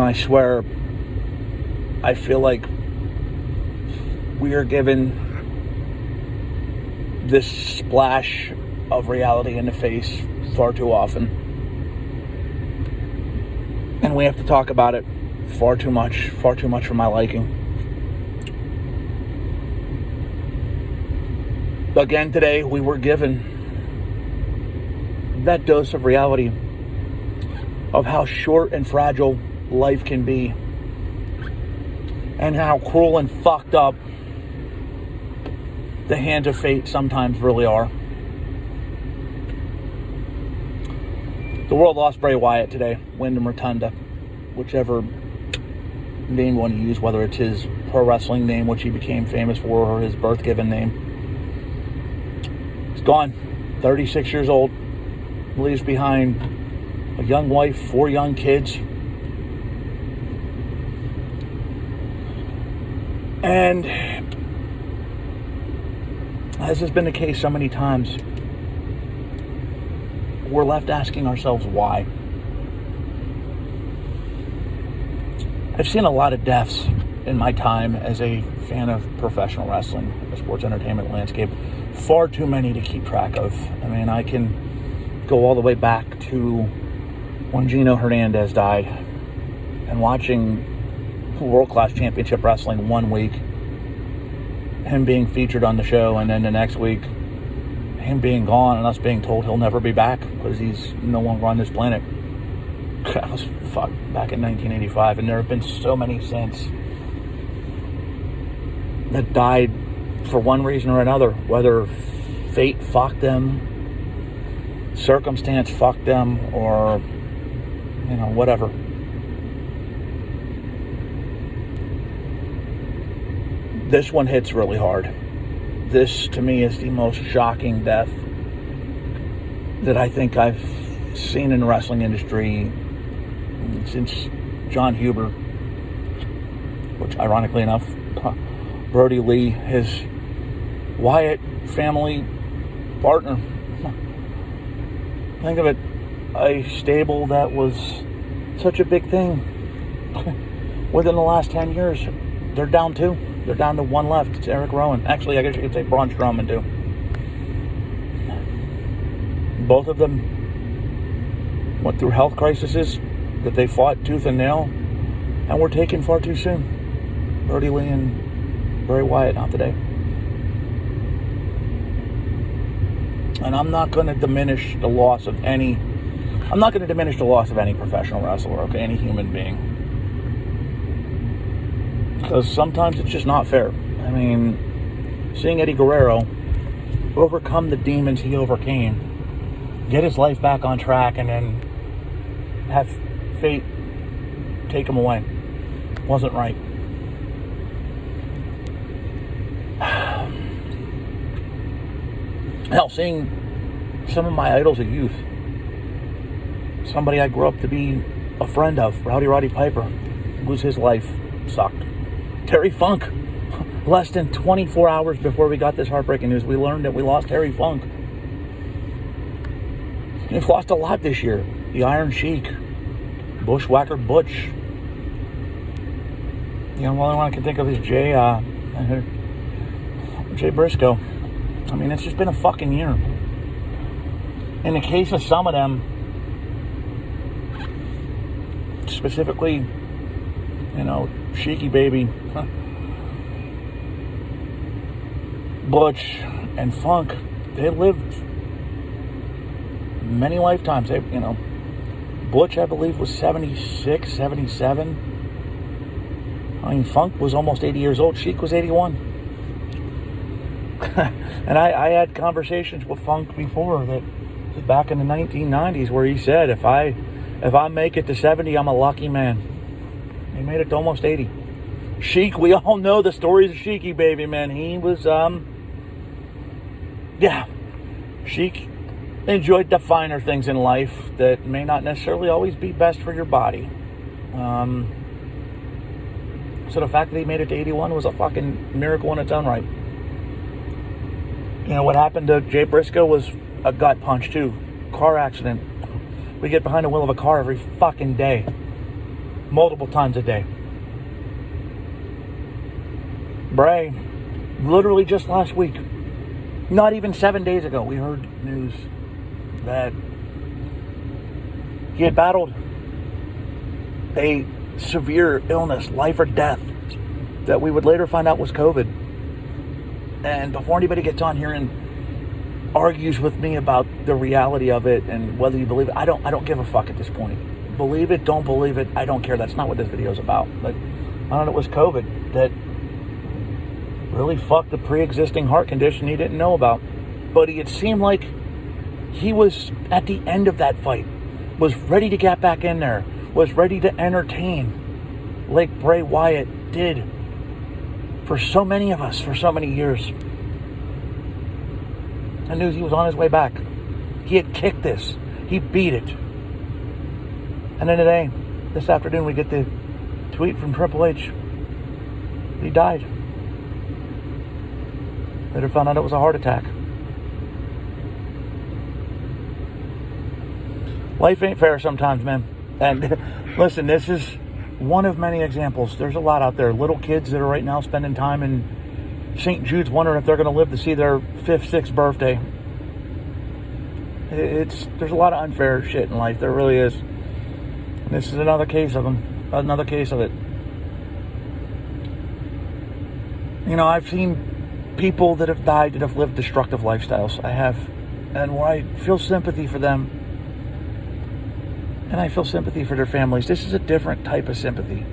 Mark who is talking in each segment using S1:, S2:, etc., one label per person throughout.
S1: I swear, I feel like we are given this splash of reality in the face far too often. And we have to talk about it far too much for my liking. Again, today we were given that dose of reality of how short and fragile life can be, and how cruel and fucked up the hands of fate sometimes really are. The world lost Bray Wyatt today, Wyndham Rotunda, whichever name you want to use, whether it's his pro wrestling name, which he became famous for, or his birth-given name. He's gone, 36 years old, leaves behind a young wife, 4 young kids. And as has been the case so many times, we're left asking ourselves why. I've seen a lot of deaths in my time as a fan of professional wrestling, the sports entertainment landscape. Far too many to keep track of. I mean, I can go all the way back to when Gino Hernandez died, and watching world-class championship wrestling one week, him being featured on the show, and then the next week, him being gone and us being told he'll never be back because he's no longer on this planet. That was back in 1985, and there have been so many since that died for one reason or another, whether fate fucked them, circumstance fucked them, or whatever. This one hits really hard. This, to me, is the most shocking death that I think I've seen in the wrestling industry since John Huber, which, ironically enough, Brody Lee, his Wyatt family partner. Think of it, a stable that was such a big thing within the last 10 years. They're down 2. They're down to 1 left. It's Eric Rowan. Actually, I guess you could say Braun Strowman too. Both of them went through health crises that they fought tooth and nail and were taken far too soon. Brody Lee and Bray Wyatt out today. And I'm not going to diminish the loss of any professional wrestler, okay, any human being. Because sometimes it's just not fair. I mean, seeing Eddie Guerrero overcome the demons he overcame, get his life back on track, and then have fate take him away wasn't right. Hell, seeing some of my idols of youth, somebody I grew up to be a friend of, Roddy Piper, lose his life, sucked. Terry Funk, less than 24 hours before we got this heartbreaking news, we learned that we lost Terry Funk. We've lost a lot this year. The Iron Sheik, Bushwhacker Butch. The only one I can think of is Jay Briscoe. I mean, it's just been a fucking year. In the case of some of them, specifically, Sheiky Baby, Butch, and Funk, they lived many lifetimes. Butch, I believe, was 76, 77. I mean, Funk was almost 80 years old. Sheik was 81. And I had conversations with Funk before, that back in the 1990s, where he said, if I make it to 70, I'm a lucky man. He made it to almost 80. Sheik, we all know the stories of Sheiky Baby, man. He was, Sheik enjoyed the finer things in life that may not necessarily always be best for your body. So the fact that he made it to 81 was a fucking miracle in its own right. What happened to Jay Briscoe was a gut punch too. Car accident. We get behind the wheel of a car every fucking day. multiple times a day. Bray, literally just last week, not even 7 days ago, we heard news that he had battled a severe illness, life or death, that we would later find out was COVID. And before anybody gets on here and argues with me about the reality of it and whether you believe it, I don't give a fuck at this point. Believe it, don't believe it, I don't care. That's not what this video is about. But I don't know, it was COVID that really fucked the pre-existing heart condition he didn't know about. But it seemed like he was at the end of that fight, was ready to get back in there, was ready to entertain like Bray Wyatt did for so many of us for so many years. I knew he was on his way back. He had kicked this. He beat it. And then today, this afternoon, we get the tweet from Triple H. He died. Later found out it was a heart attack. Life ain't fair sometimes, man. And listen, this is one of many examples. There's a lot out there. Little kids that are right now spending time in St. Jude's wondering if they're going to live to see their 5th, 6th birthday. There's a lot of unfair shit in life. There really is. And this is another case of them. Another case of it. You know, I've seen people that have died that have lived destructive lifestyles. I have. And where I feel sympathy for them, and I feel sympathy for their families. This is a different type of sympathy.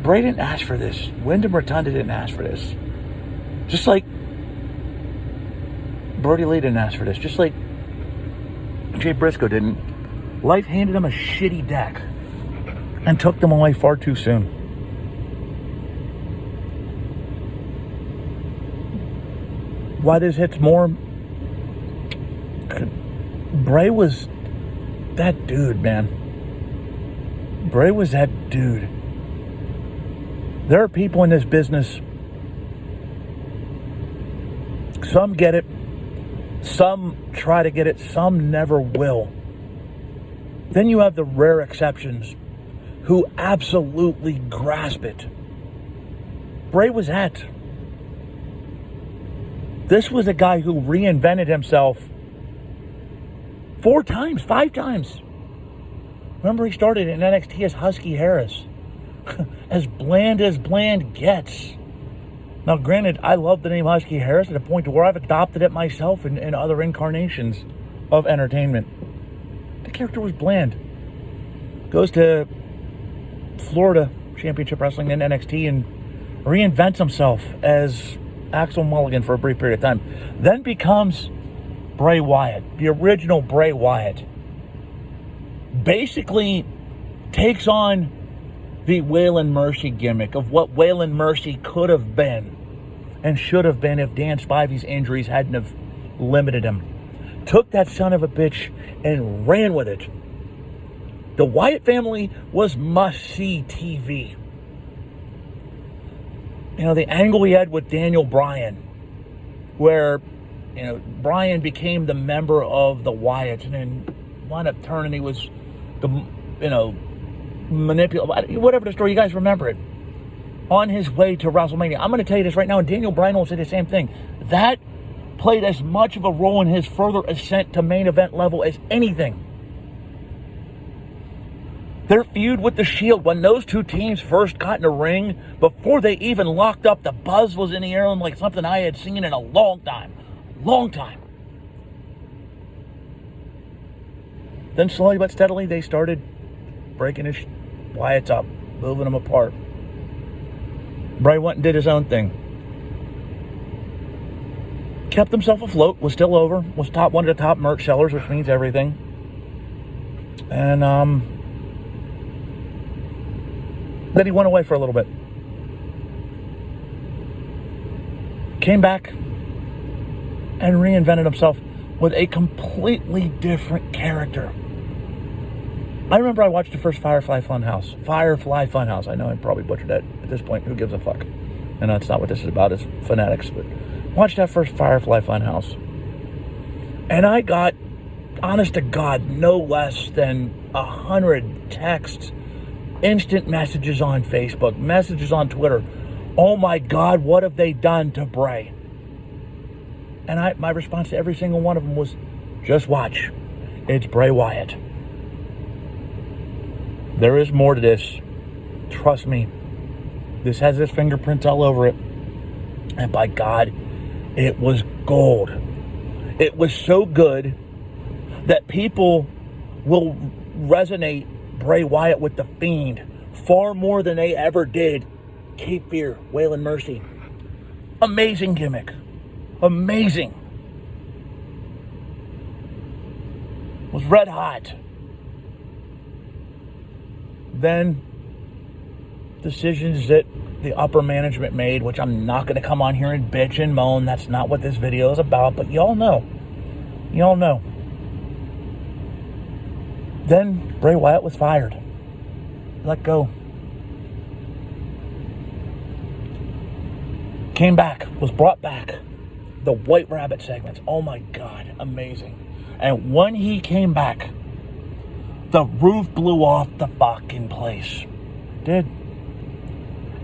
S1: Bray didn't ask for this. Wyndham Rotunda didn't ask for this. Just like Brody Lee didn't ask for this. Just like Jay Briscoe didn't. Life handed him a shitty deck and took them away far too soon. Why this hits more? Bray was that dude, man. Bray was that dude. There are people in this business. Some get it. Some try to get it. Some never will. Then you have the rare exceptions who absolutely grasp it. Bray was that. This was a guy who reinvented himself 4 times, 5 times. Remember, he started in NXT as Husky Harris. as bland gets. Now, granted, I love the name Husky Harris to the point to where I've adopted it myself in other incarnations of entertainment. The character was bland. Goes to Florida Championship Wrestling in NXT and reinvents himself as Axel Mulligan for a brief period of time. Then becomes Bray Wyatt, the original Bray Wyatt. Basically takes on the Waylon Mercy gimmick of what Waylon Mercy could have been and should have been if Dan Spivey's injuries hadn't have limited him. Took that son of a bitch and ran with it. The Wyatt family was must-see TV. You know, the angle he had with Daniel Bryan, where, you know, Bryan became the member of the Wyatts and then wound up turning, he was the, you know, manipulative, whatever the story, you guys remember it, on his way to WrestleMania. I'm going to tell you this right now, and Daniel Bryan will say the same thing. That played as much of a role in his further ascent to main event level as anything. Their feud with the Shield, when those two teams first got in the ring, before they even locked up, the buzz was in the air like something I had seen in a long time. Long time. Then slowly but steadily, they started breaking his Wyatts up, moving them apart. Bray went and did his own thing. Kept himself afloat, was still over, was one of the top merch sellers, which means everything. And then he went away for a little bit. Came back and reinvented himself with a completely different character. I remember I watched the first Firefly Funhouse. I know I probably butchered that at this point. Who gives a fuck? And that's not what this is about. It's fanatics. But watch that first Firefly Funhouse. And I got, honest to God, no less than 100 texts instant messages on Facebook, messages on Twitter. Oh my God, what have they done to Bray? And my response to every single one of them was, just watch. It's Bray Wyatt. There is more to this. Trust me. This has his fingerprints all over it. And by God, it was gold. It was so good that people will resonate Bray Wyatt with The Fiend far more than they ever did Cape Fear, Waylon Mercy. Amazing gimmick. Amazing. Was red hot. Then decisions that the upper management made, which I'm not going to come on here and bitch and moan. That's not what this video is about, but y'all know. Y'all know. Then Bray Wyatt was fired. Let go. Came back, was brought back. The White Rabbit segments. Oh my God, amazing. And when he came back, the roof blew off the fucking place. It did.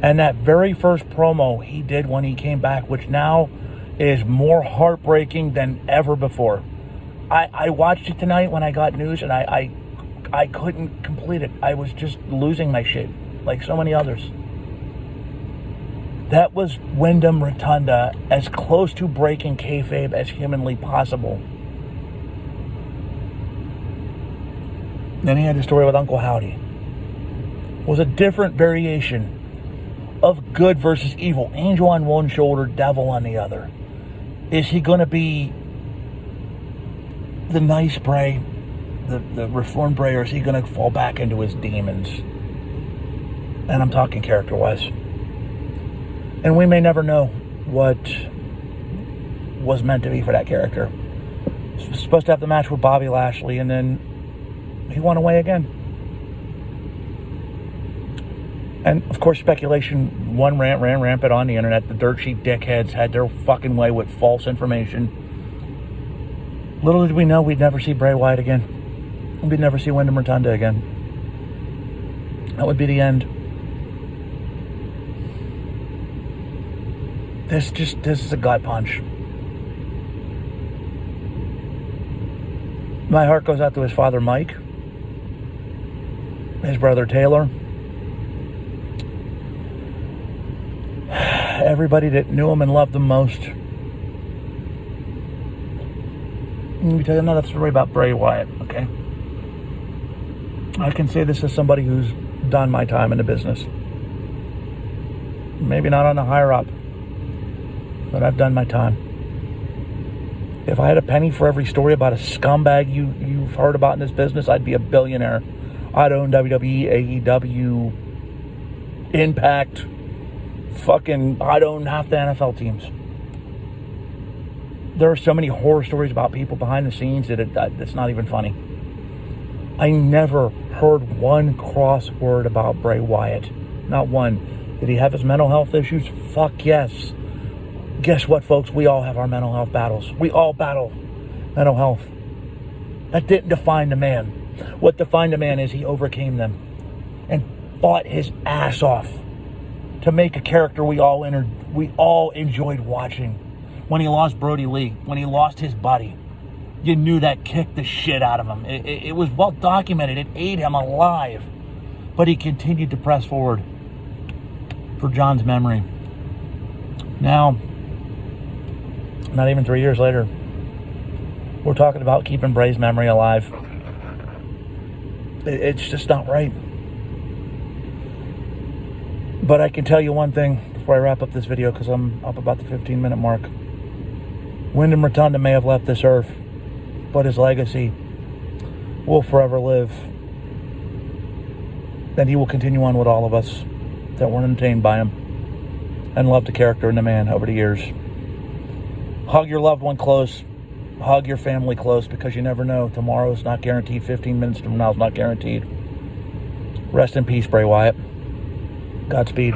S1: And that very first promo he did when he came back, which now is more heartbreaking than ever before. I watched it tonight when I got news, and I couldn't complete it. I was just losing my shit, like so many others. That was Wyndham Rotunda as close to breaking kayfabe as humanly possible. Then he had the story with Uncle Howdy. It was a different variation of good versus evil. Angel on one shoulder, devil on the other. Is he going to be the nice Bray, the reformed Bray, or is he going to fall back into his demons? And I'm talking character-wise. And we may never know what was meant to be for that character. He was supposed to have the match with Bobby Lashley, and then he went away again. And, of course, speculation ran rampant on the internet. The dirt sheet dickheads had their fucking way with false information. Little did we know we'd never see Bray Wyatt again. We'd never see Wyndham Rotunda again. That would be the end. This is a gut punch. My heart goes out to his father, Mike. His brother, Taylor. Everybody that knew him and loved him most. Let me tell you another story about Bray Wyatt, okay? I can say this as somebody who's done my time in the business. Maybe not on the higher up, but I've done my time. If I had a penny for every story about a scumbag you've heard about in this business, I'd be a billionaire. I'd own WWE, AEW, Impact, I'd own half the NFL teams. There are so many horror stories about people behind the scenes that it's not even funny. I never heard one cross word about Bray Wyatt. Not one. Did he have his mental health issues? Fuck yes. Guess what, folks? We all have our mental health battles. We all battle mental health. That didn't define the man. What defined the man is he overcame them and fought his ass off to make a character we all enjoyed watching. When he lost Brody Lee, when he lost his buddy, you knew that kicked the shit out of him. It was well documented. It ate him alive. But he continued to press forward for John's memory. Now, not even 3 years later, we're talking about keeping Bray's memory alive. It's just not right. But I can tell you one thing before I wrap up this video, because I'm up about the 15-minute mark. Wyndham Rotunda may have left this earth, but his legacy will forever live. And he will continue on with all of us that were entertained by him and loved the character and the man over the years. Hug your loved one close. Hug your family close, because you never know. Tomorrow's not guaranteed. 15 minutes from now is not guaranteed. Rest in peace, Bray Wyatt. Godspeed.